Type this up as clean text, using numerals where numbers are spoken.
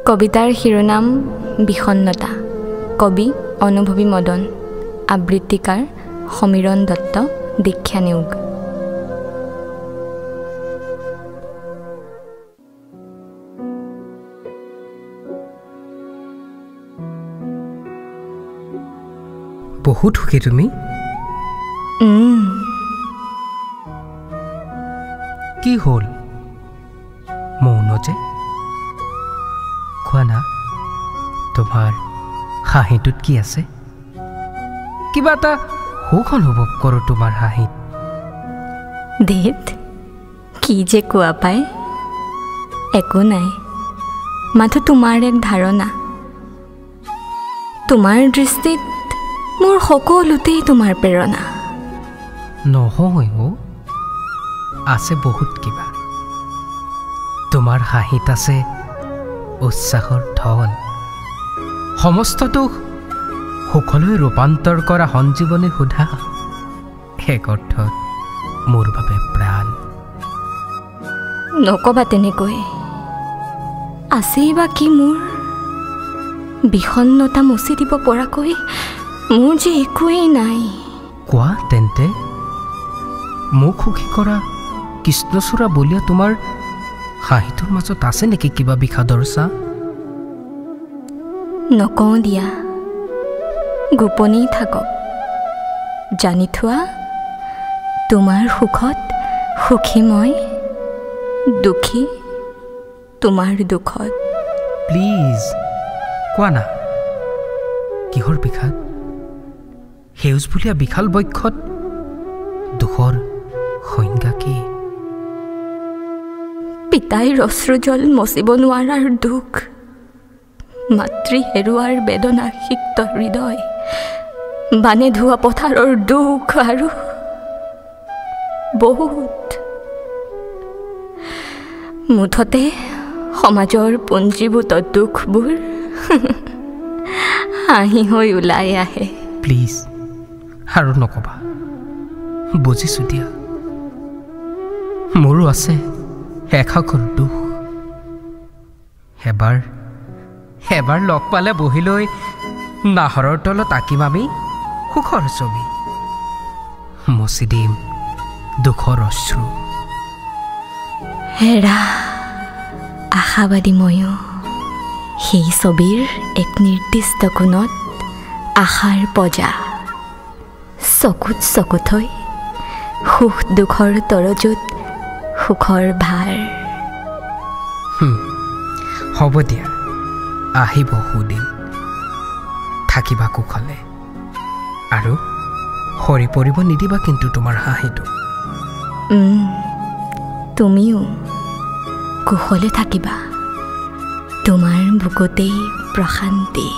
কবিতাৰ শিৰোনাম বিষণ্ণতা। কবি অনুভৱী মদন। আবৃত্তিকাৰ সমীৰণ দত্ত, দীক্ষা নেওগ। বহুত সুখী তুমি? কি হ'ল মৌন যে? কোৱা না, তোমাৰ হাঁহিটোত কি আছে? কিবা এটা সুখ অনুভৱ কৰোঁ তোমাৰ হাঁহিত। ধেত, কি যে কোৱা পায়। একো নাই, মাথো তোমাৰ এক ধাৰণা। তোমাৰ দৃষ্টিত মোৰ সকলোতেই তোমাৰ প্ৰেৰণা। নহয় অ', আছে বহুত কিবা। তোমাৰ হাঁহিত আছে উৎসাহৰ ঢল, সমস্তটোক সুখলৈ ৰূপান্তৰ কৰা সঞ্জীৱনী সোধা এক অৰ্থত মোৰ বাবে প্ৰাণ। নকবা তেনেকৈ, আছেই বা কি মোৰ? বিষণ্ণতা মচি দিব পৰাকৈ মোৰ যে একোৱেই নাই। কোৱা তেন্তে, মোক সুখী কৰা কৃষ্ণচূড়া বলিয়া তোমাৰ হাঁহিটোৰ মাজত আছে নেকি কিবা বিষাদৰ ছাঁ? নকওঁ দিয়া, গোপনেই থাকক। জানি থোৱা, তোমাৰ সুখত সুখী মই, দুখী তোমাৰ দুখত। প্লিজ কোৱা না, কিহৰ বিষাদ? সেউজ বুলীয়া বিশাল বক্ষত দুখৰ সংজ্ঞা কি? পিতাই অশ্ৰুজল মচিব নোৱাৰাৰ দুখ, মাতৃ হেৰুৱাৰ বেদনা সিক্ত হৃদয়, বানে ধোৱা পথাৰৰ দুখ আৰু বহুত। মুঠতে সমাজৰ পুঞ্জীভূত দুখবোৰ হাঁহি হৈ ওলাই আহে। প্লিজ আৰু নকবা, বুজিছোঁ দিয়া। মোৰো আছে এশাকৰ দুখ। এবাৰ লগ পালে বহিলৈ নাহৰৰ তলত আঁকিম আমি সুখৰ ছবি, মচি দিম দুখৰ অশ্ৰু। হেৰা আশাবাদী ময়ো, সেই ছবিৰ এক নিৰ্দিষ্ট কোণত আশাৰ পজা, চকুত চকু থৈ সুখ দুখৰ তৰজুত সুখৰ ভাৰ। হ'ব দিয়া, আহিব সুদিন, থাকিবা কুশলে, আৰু সৰি পৰিব নিদিবা কিন্তু তোমাৰ হাঁহিটো। তুমিও কুশলে থাকিবা, তোমাৰ বুকুতেই প্ৰশান্তি।